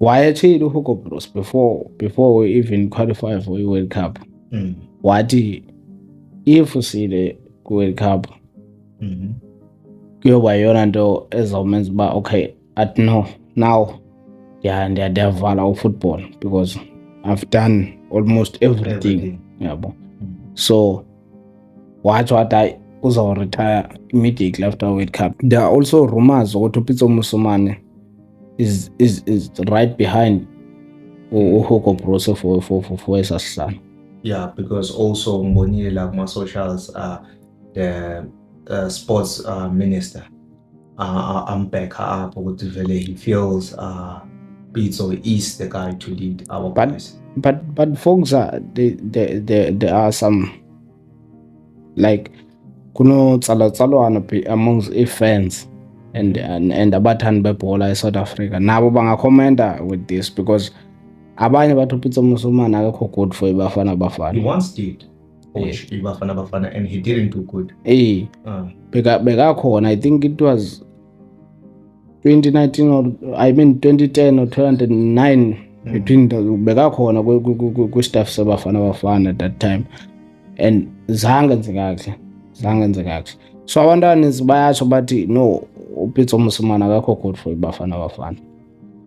wayetshilo uHugo Broos before we even qualify for i-World Cup. Wathi if usile ku-World Cup kuyoba yona nto ezawumenza uba okay athi no now ndiyavala ufootball because I've done almost everything. Yabo. So wathi hayi uzawuretire immediately after World Cup. There are also rumors ukuthi uPitso Mosimane is right behind uHugo Broos for esasihlanu. Yeah, because also Mbonile like my socials the sports minister back up with vele he feels Pitso is the guy to lead our boys. But folks there are some like kuno tsalwana amongst fans and abathandi bebhola eSouth Africa nabo bangakhomenta with this because abanye bathi uPitso Mosimane akekho good for iBafana Bafana. He once did coach iBafana Bafana and he didn't do good. Bekakhona, I think it was 2019 or 2010 or 2009 between bekakhona kwi-staff seBafana Bafana at that time and zange nze kakuhle. So abantwana bayatsho bathi no uPitso Mosimane akekho good for iBafana Bafana.